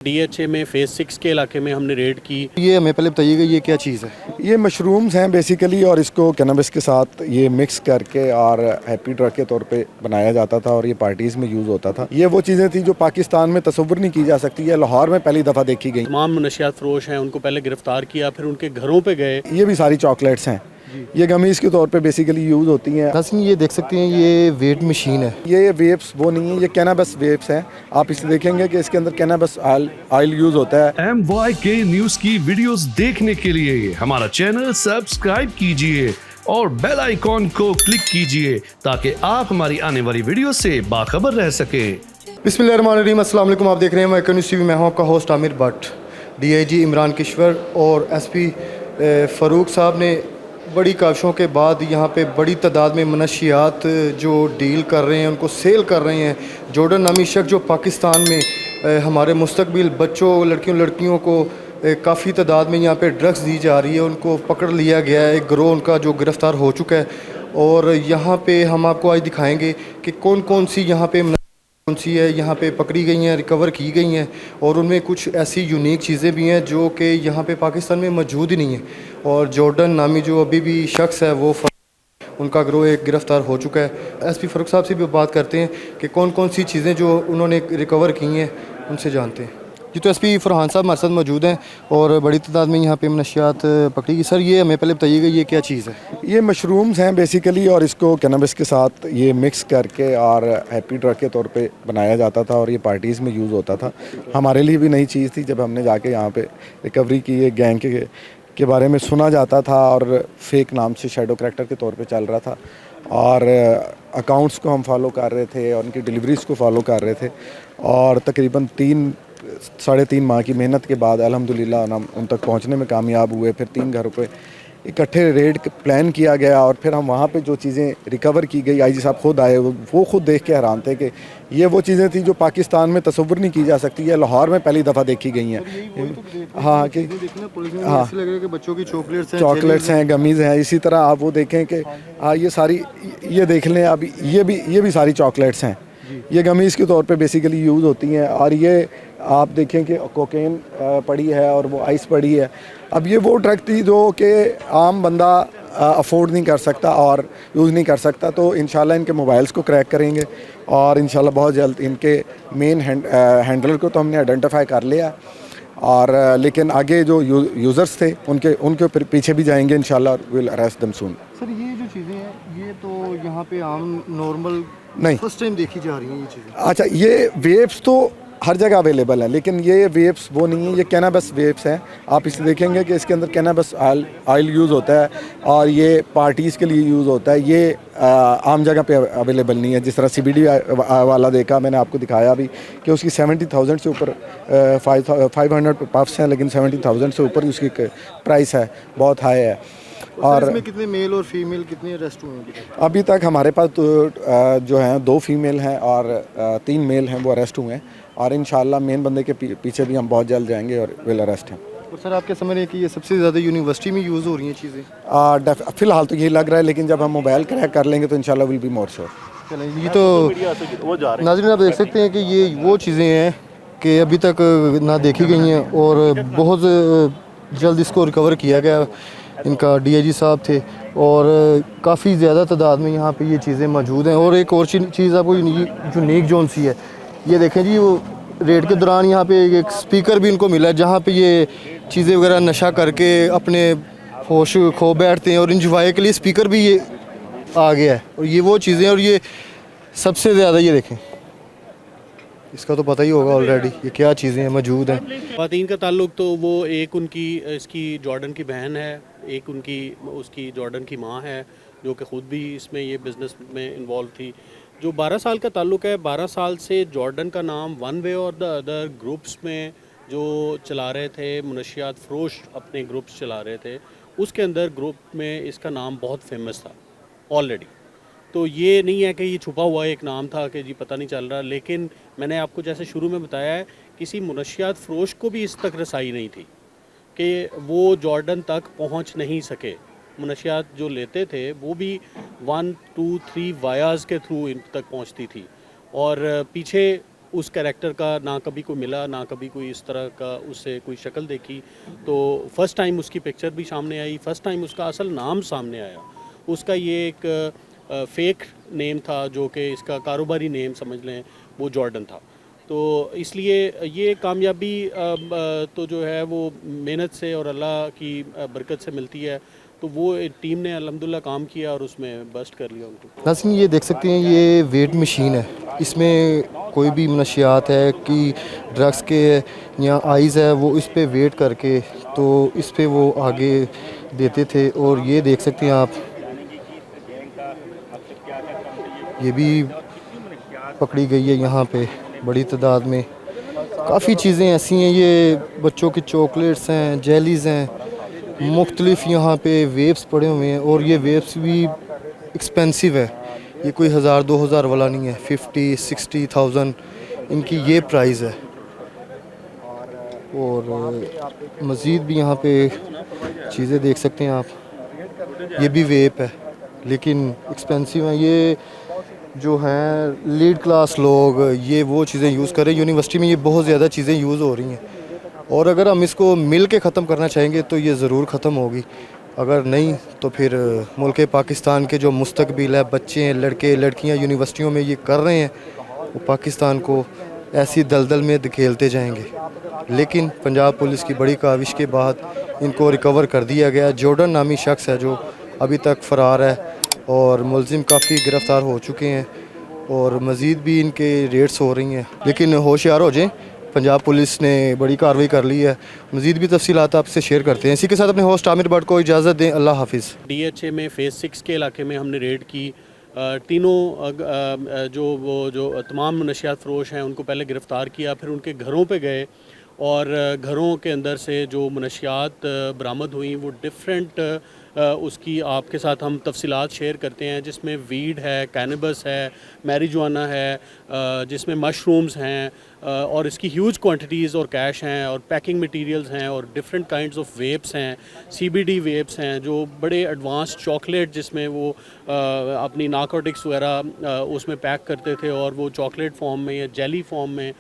DHA में phase 6 के इलाके में हमने रेड की। ये हमें पहले बताइएगा ये क्या चीज़ है? ये मशरूम्स हैं बेसिकली, और इसको कैनबिस के साथ ये मिक्स करके और हैप्पी ड्रग के तौर पे बनाया जाता था और ये पार्टीज़ में यूज़ होता था। ये वो चीज़ें थी जो पाकिस्तान में तसव्वुर नहीं की जा सकती। ये लाहौर में पहली दफ़ा देखी गई। तमाम नशियात फरोश हैं उनको पहले गिरफ्तार किया, फिर उनके घरों पे गए। ये भी सारी चॉकलेट्स हैं, ये गमीज़ के तौर पे बेसिकली यूज़ होती हैं। नाज़रीन ये देख सकते हैं ये वेट मशीन है। ये वेप्स वो नहीं है, ये कैनबिस वेप्स हैं। आप इसे देखेंगे कि इसके अंदर कैनबिस ऑयल यूज़ होता है। MYK न्यूज की वीडियोस देखने के लिए हमारा चैनल सब्सक्राइब कीजिए और बेल आइकॉन को क्लिक कीजिए ताकि आप हमारी आने वाली वीडियो से बाखबर रह सकें। बिस्मिल्लाहिर्रहमानिर्रहीम, अस्सलाम वालेकुम। आप देख रहे हैं MYK न्यूज़ टीवी। मैं हूं आपका होस्ट आमिर भट्ट। DIG इमरान किश्वर और SP फ़ारूक साहब ने बड़ी काविशों के बाद यहाँ पे बड़ी तादाद में मनशियात जो डील कर रहे हैं, उनको सेल कर रहे हैं। जॉर्डन नामी शख्स जो पाकिस्तान में हमारे मुस्तकबिल बच्चों लड़कियों को काफ़ी तादाद में यहाँ पे ड्रग्स दी जा रही है, उनको पकड़ लिया गया है। एक गिरोह उनका जो गिरफ़्तार हो चुका है और यहाँ पे हम आपको आज दिखाएंगे कि कौन कौन सी यहाँ पे कौन सी है यहाँ पे पकड़ी गई हैं, रिकवर की गई हैं, और उनमें कुछ ऐसी यूनिक चीज़ें भी हैं जो कि यहाँ पे पाकिस्तान में मौजूद ही नहीं है। और जॉर्डन नामी जो अभी भी शख्स है वो उनका गिरोह एक गिरफ़्तार हो चुका है। SP फ़ारूक साहब से भी बात करते हैं कि कौन कौन सी चीज़ें जो उन्होंने रिकवर की हैं उनसे जानते हैं। जी, तो SP फरहान साहब हमारे साथ मौजूद हैं और बड़ी तादाद में यहाँ पे मनशियात पकड़ी गई। सर ये हमें पहले बताइएगा ये क्या चीज़ है? ये मशरूम्स हैं बेसिकली, और इसको कैनबिस के साथ ये मिक्स करके और हैप्पी ड्रग के तौर पे बनाया जाता था और ये पार्टीज़ में यूज़ होता था। हमारे लिए भी नई चीज़ थी। जब हमने जाके यहाँ पे रिकवरी की, ये गैंग के बारे में सुना जाता था और फेक नाम से शैडो करैक्टर के तौर पे चल रहा था, और अकाउंट्स को हम फॉलो कर रहे थे और उनकी डिलीवरीज़ को फॉलो कर रहे थे। और तकरीबन 3-3.5 माह की मेहनत के बाद अल्हम्दुलिल्लाह हम उन तक पहुंचने में कामयाब हुए। फिर 3 घरों पे इकट्ठे रेड प्लान किया गया और फिर हम वहाँ पे जो चीज़ें रिकवर की गई, IG साहब खुद आए, वो खुद देख के हैरान थे कि ये वो चीज़ें थी जो पाकिस्तान में तसव्वुर नहीं की जा सकती। ये लाहौर में पहली दफ़ा देखी गई हैं। हाँ कि हाँ, बच्चों की चॉकलेट्स हैं, गमीज़ हैं। इसी तरह आप वो देखें कि ये सारी, ये देख लें अब, ये भी सारी चॉकलेट्स हैं। ये गमीज़ के तौर पे बेसिकली यूज़ होती हैं। और ये आप देखें कि कोकेन पड़ी है और वो आइस पड़ी है। अब ये वो ड्रग थी जो कि आम बंदा अफोर्ड नहीं कर सकता और यूज़ नहीं कर सकता। तो इंशाल्लाह इनके मोबाइल्स को क्रैक करेंगे और इंशाल्लाह बहुत जल्द इनके मेन हैंडलर को तो हमने आइडेंटिफाई कर लिया, और लेकिन आगे जो यूज़र्स थे उनके पीछे भी जाएंगे इंशाल्लाह। Will arrest them soon. Sir ये जो चीज़ें हैं ये तो यहाँ पे आम नॉर्मल नहीं, फर्स्ट टाइम देखी जा रही हैं ये चीज़ें। अच्छा, ये वेप्स तो हर जगह अवेलेबल है, लेकिन ये वेप्स वो नहीं है, ये कैनबिस वेप्स हैं। आप इसे देखेंगे कि इसके अंदर कैनबिस ऑयल यूज़ होता है और ये पार्टीज़ के लिए यूज़ होता है। ये आम जगह पे अवेलेबल नहीं है। जिस तरह CBD वाला देखा, मैंने आपको दिखाया भी कि उसकी 70,000 से ऊपर 500 पफ्स हैं, लेकिन 70,000 से ऊपर उसकी प्राइस है, बहुत हाई है। और इसमें कितने मेल और फीमेल कितने अरेस्ट हुए हैं अभी तक? हमारे पास तो जो हैं 2 फीमेल हैं और 3 मेल हैं, वो अरेस्ट हुए हैं। और इंशाल्लाह मेन बंदे के पीछे भी हम बहुत जल्द जाएंगे और विल अरेस्ट हैं। और सर आपके समझ रहे हैं कि ये सबसे ज़्यादा यूनिवर्सिटी में यूज़ हो रही हैं चीज़ें? फ़िलहाल तो यही लग रहा है, लेकिन जब हम मोबाइल क्रैक कर लेंगे तो इंशाल्लाह विल बी मोर श्योर। चलें, ये तो नाज़रीन आप देख सकते हैं कि ये वो चीज़ें हैं कि अभी तक ना देखी गई हैं और बहुत जल्द इसको रिकवर किया गया। इनका DIG साहब थे और काफ़ी ज़्यादा तादाद में यहाँ पे ये चीज़ें मौजूद हैं। और एक और चीज़ आपको यूनिक जोन सी है, ये देखें जी, वो रेड के दौरान यहाँ पे एक स्पीकर भी इनको मिला है जहाँ पे ये चीज़ें वगैरह नशा करके अपने होश खो बैठते हैं, और इंजॉय के लिए स्पीकर भी ये आ गया है। और ये वो चीज़ें, और ये सबसे ज़्यादा ये देखें, इसका तो पता ही होगा ऑलरेडी ये क्या चीज़ें मौजूद हैं। ख़वातीन का ताल्लुक तो वो एक उनकी इसकी जॉर्डन की बहन है, एक उसकी जॉर्डन की माँ है जो कि ख़ुद भी इसमें ये बिज़नेस में इन्वॉल्व थी। जो 12 साल का ताल्लुक है, 12 साल से जॉर्डन का नाम वन वे और द अदर ग्रुप्स में जो चला रहे थे, मुनशियात फ़रोश अपने ग्रुप्स चला रहे थे, उसके अंदर ग्रुप में इसका नाम बहुत फेमस था ऑलरेडी। तो ये नहीं है कि ये छुपा हुआ एक नाम था कि जी पता नहीं चल रहा। लेकिन मैंने आपको जैसे शुरू में बताया है, किसी मुनशियात फ़रोश को भी इस तक रसाई नहीं थी कि वो जॉर्डन तक पहुंच नहीं सके। मुनशियात जो लेते थे वो भी 1, 2, 3 वायाज़ के थ्रू इन तक पहुंचती थी। और पीछे उस कैरेक्टर का ना कभी कोई मिला, ना कभी कोई इस तरह का उससे कोई शक्ल देखी। तो फर्स्ट टाइम उसकी पिक्चर भी सामने आई, फर्स्ट टाइम उसका असल नाम सामने आया। उसका ये एक फेक नेम था जो कि इसका कारोबारी नेम समझ लें, वो जॉर्डन था। तो इसलिए ये कामयाबी तो जो है वो मेहनत से और अल्लाह की बरकत से मिलती है। तो वो टीम ने अल्हम्दुलिल्लाह काम किया और उसमें बस्ट कर लिया उनको। नाज़रीन ये देख सकते हैं, ये वेट मशीन है, इसमें कोई भी मनशियात है कि ड्रग्स के या आइज़ है, वो इस पे वेट करके तो इस पे वो आगे देते थे। और ये देख सकते हैं आप, ये भी पकड़ी गई है यहाँ पे बड़ी तादाद में। काफ़ी चीज़ें ऐसी हैं, ये बच्चों की चॉकलेट्स हैं, जेलीज़ हैं, मुख्तलिफ यहाँ पे वेप्स पड़े हुए हैं। और ये वेप्स भी एक्सपेंसिव है, ये कोई 1000-2000 वाला नहीं है, 50-60,000 इनकी ये प्राइस है। और मज़ीद भी यहाँ पे चीज़ें देख सकते हैं आप, ये भी वेप है लेकिन एक्सपेंसिव है। ये जो हैं लीड क्लास लोग, ये वो चीज़ें यूज़ कर रहे हैं। यूनिवर्सिटी में ये बहुत ज़्यादा चीज़ें यूज़ हो रही हैं, और अगर हम इसको मिल के ख़त्म करना चाहेंगे तो ये ज़रूर ख़त्म होगी। अगर नहीं तो फिर मुल्क पाकिस्तान के जो मुस्तकबिल है, बच्चे हैं, लड़के लड़कियां यूनिवर्सिटियों में ये कर रहे हैं, वो पाकिस्तान को ऐसी दलदल में धकेलते जाएंगे। लेकिन पंजाब पुलिस की बड़ी काविश के बाद इनको रिकवर कर दिया गया। जॉर्डन नामी शख्स है जो अभी तक फ़रार है, और मुलजिम काफ़ी गिरफ़्तार हो चुके हैं और मज़ीद भी इनके रेड्स हो रही हैं। लेकिन होशियार हो जाएं, पंजाब पुलिस ने बड़ी कार्रवाई कर ली है। मज़ीद भी तफसीलात आपसे शेयर करते हैं। इसी के साथ अपने होस्ट आमिर भट्ट को इजाज़त दें। अल्लाह हाफिज़। DHA में फ़ेज़ 6 के इलाके में हमने रेड की। तीनों जो तमाम नशियात फ़रोश हैं उनको पहले गिरफ़्तार किया, फिर उनके घरों पे गए और घरों के अंदर से जो मनशियात बरामद हुई वो डिफरेंट उसकी आपके साथ हम तफसीलात शेयर करते हैं, जिसमें वीड है, कैनबस है, मैरिजुआना है, जिसमें मशरूम्स हैं, और इसकी ह्यूज क्वांटिटीज़ और कैश हैं, और पैकिंग मटेरियल्स हैं, और डिफरेंट काइंड्स ऑफ वेप्स हैं, CBD वेप्स हैं, जो बड़े एडवांस चॉकलेट जिसमें वो अपनी नारकोटिक्स वगैरह उसमें पैक करते थे और वो चॉकलेट फॉर्म में या जेली फॉर्म में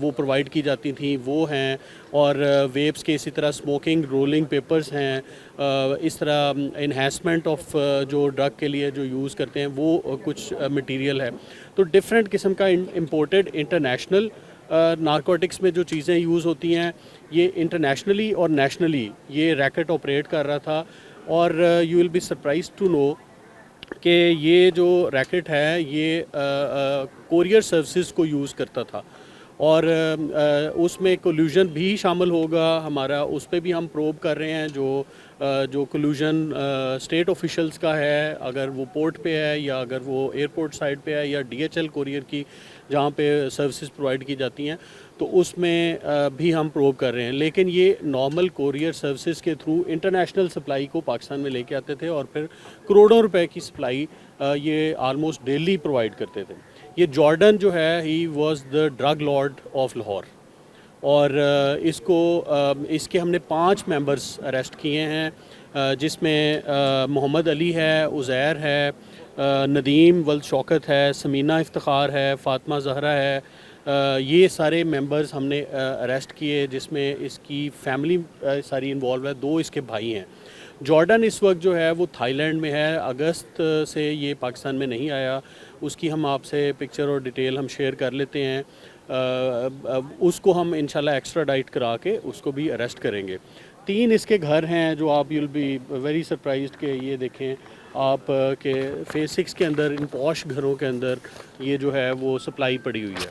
वो प्रोवाइड की जाती थी, वो हैं। और वेप्स के इसी तरह स्मोकिंग रोलिंग पेपर्स हैं, इस तरह इन्हेंसमेंट ऑफ जो ड्रग के लिए जो यूज़ करते हैं वो कुछ मटेरियल है। तो डिफरेंट किस्म का इंपोर्टेड इंटरनेशनल नारकोटिक्स में जो चीज़ें यूज़ होती हैं, ये इंटरनेशनली और नेशनली ये रैकेट ऑपरेट कर रहा था। और you will be surprise to know कि ये जो रैकेट है ये कोरियर सर्विसेज को यूज़ करता था, और उसमें कोल्यूजन भी शामिल होगा हमारा। उस पर भी हम प्रोब कर रहे हैं जो कोल्यूजन स्टेट ऑफिशल्स का है, अगर वो पोर्ट पे है या अगर वो एयरपोर्ट साइड पे है या DHL कोरियर की जहाँ पे सर्विसेज प्रोवाइड की जाती हैं, तो उसमें भी हम प्रोब कर रहे हैं। लेकिन ये नॉर्मल कोरियर सर्विसेज के थ्रू इंटरनेशनल सप्लाई को पाकिस्तान में लेके आते थे और फिर करोड़ों रुपए की सप्लाई ये आलमोस्ट डेली प्रोवाइड करते थे। ये जॉर्डन जो है, he was the drug Lord of Lahore, और इसके हमने 5 मेंबर्स अरेस्ट किए हैं, जिसमें मोहम्मद अली है, उज़ैर है, नदीम वल्द शौकत है, समीना इफ्तिखार है, फ़ातिमा ज़हरा है। ये सारे मेंबर्स हमने अरेस्ट किए, जिसमें इसकी फैमिली सारी इन्वॉल्व है, 2 इसके भाई हैं। जॉर्डन इस वक्त जो है वो थाईलैंड में है, अगस्त से ये पाकिस्तान में नहीं आया। उसकी हम आपसे पिक्चर और डिटेल हम शेयर कर लेते हैं। उसको हम इंशाल्लाह एक्स्ट्राडाइट करा के उसको भी अरेस्ट करेंगे। 3 इसके घर हैं जो आप यूल बी वेरी सरप्राइज्ड के ये देखें आप के फ़ेज़ 6 के अंदर इन पॉश घरों के अंदर ये जो है वो सप्लाई पड़ी हुई है।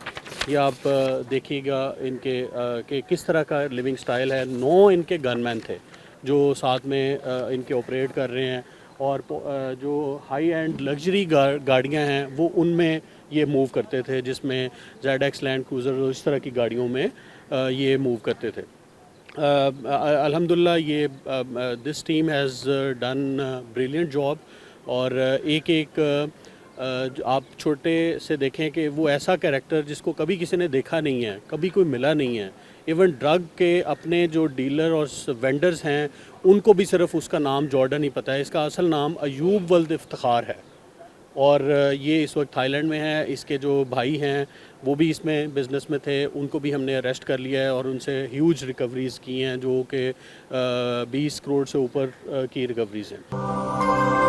ये आप देखिएगा इनके कि किस तरह का लिविंग स्टाइल है। 9 इनके गनमैन थे जो साथ में इनके ऑपरेट कर रहे हैं, और जो हाई एंड लग्जरी गाड़ियाँ हैं वो उनमें ये मूव करते थे, जिसमें ZX लैंड क्रूज़र इस तरह की गाड़ियों में ये मूव करते थे। अल्हम्दुलिल्लाह ये this team has done brilliant job, और एक आप छोटे से देखें कि वो ऐसा कैरेक्टर जिसको कभी किसी ने देखा नहीं है, कभी कोई मिला नहीं है। इवन ड्रग के अपने जो डीलर और वेंडर्स हैं उनको भी सिर्फ उसका नाम जॉर्डन ही पता है। इसका असल नाम अयूब वल्द इफ्तिखार है, और ये इस वक्त थाईलैंड में है। इसके जो भाई हैं वो भी इसमें बिज़नेस में थे, उनको भी हमने अरेस्ट कर लिया है और उनसे ह्यूज रिकवरीज़ की हैं, जो कि 20 करोड़ से ऊपर की रिकवरीज़ हैं।